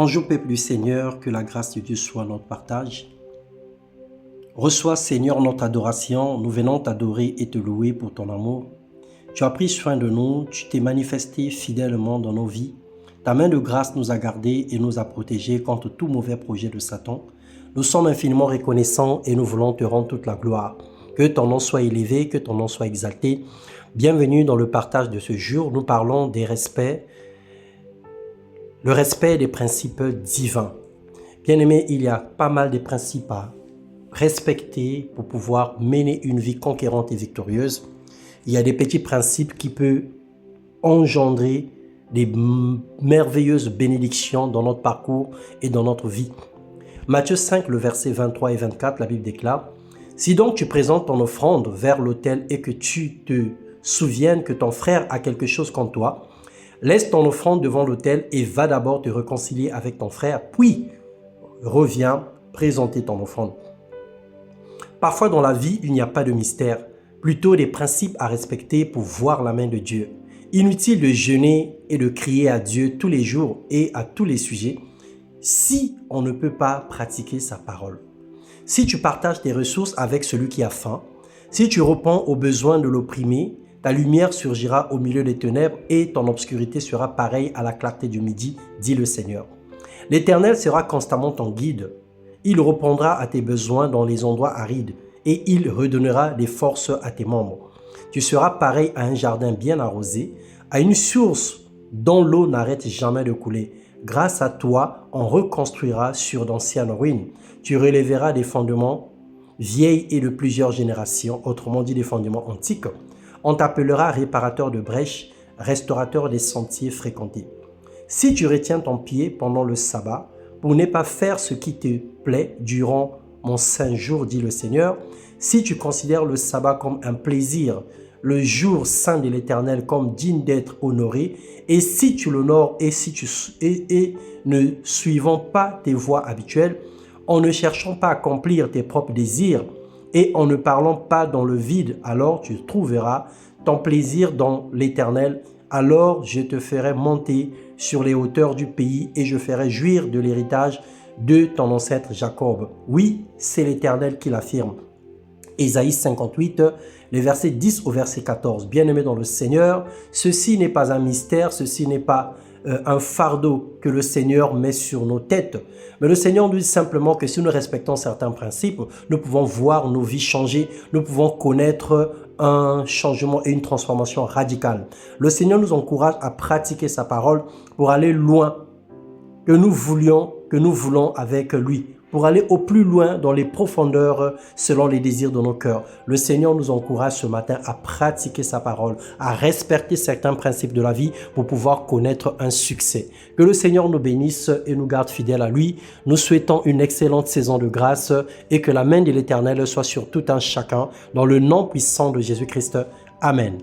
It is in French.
Bonjour peuple du Seigneur, que la grâce de Dieu soit notre partage. Reçois Seigneur notre adoration, nous venons t'adorer et te louer pour ton amour. Tu as pris soin de nous, tu t'es manifesté fidèlement dans nos vies. Ta main de grâce nous a gardés et nous a protégés contre tout mauvais projet de Satan. Nous sommes infiniment reconnaissants et nous voulons te rendre toute la gloire. Que ton nom soit élevé, que ton nom soit exalté. Bienvenue dans le partage de ce jour. Nous parlons des respects. Le respect des principes divins. Bien-aimé, il y a pas mal de principes à respecter pour pouvoir mener une vie conquérante et victorieuse. Il y a des petits principes qui peuvent engendrer des merveilleuses bénédictions dans notre parcours et dans notre vie. Matthieu 5, le verset 23 et 24, la Bible déclare « Si donc tu présentes ton offrande vers l'autel et que tu te souviennes que ton frère a quelque chose contre toi, laisse ton offrande devant l'autel et va d'abord te réconcilier avec ton frère, puis reviens présenter ton offrande. » Parfois dans la vie, il n'y a pas de mystère, plutôt des principes à respecter pour voir la main de Dieu. Inutile de jeûner et de crier à Dieu tous les jours et à tous les sujets si on ne peut pas pratiquer sa parole. Si tu partages tes ressources avec celui qui a faim, si tu réponds aux besoins de l'opprimé, ta lumière surgira au milieu des ténèbres et ton obscurité sera pareille à la clarté du midi, dit le Seigneur. L'Éternel sera constamment ton guide. Il répondra à tes besoins dans les endroits arides et il redonnera des forces à tes membres. Tu seras pareil à un jardin bien arrosé, à une source dont l'eau n'arrête jamais de couler. Grâce à toi, on reconstruira sur d'anciennes ruines. Tu relèveras des fondements vieilles et de plusieurs générations, autrement dit des fondements antiques. On t'appellera réparateur de brèches, restaurateur des sentiers fréquentés. Si tu retiens ton pied pendant le sabbat, pour ne pas faire ce qui te plaît durant mon saint jour, dit le Seigneur, si tu considères le sabbat comme un plaisir, le jour saint de l'Éternel comme digne d'être honoré, et si tu l'honores et ne suivant pas tes voies habituelles, en ne cherchant pas à accomplir tes propres désirs, et en ne parlant pas dans le vide, alors tu trouveras ton plaisir dans l'Éternel. Alors je te ferai monter sur les hauteurs du pays et je ferai jouir de l'héritage de ton ancêtre Jacob. Oui, c'est l'Éternel qui l'affirme. Ésaïe 58, les versets 10 au verset 14. Bien-aimés dans le Seigneur, ceci n'est pas un mystère, ceci n'est pas un fardeau que le Seigneur met sur nos têtes. Mais le Seigneur nous dit simplement que si nous respectons certains principes, nous pouvons voir nos vies changer, nous pouvons connaître un changement et une transformation radicale. Le Seigneur nous encourage à pratiquer sa parole pour aller loin que nous voulons avec lui, pour aller au plus loin dans les profondeurs selon les désirs de nos cœurs. Le Seigneur nous encourage ce matin à pratiquer sa parole, à respecter certains principes de la vie pour pouvoir connaître un succès. Que le Seigneur nous bénisse et nous garde fidèles à lui. Nous souhaitons une excellente saison de grâce et que la main de l'Éternel soit sur tout un chacun dans le nom puissant de Jésus-Christ. Amen.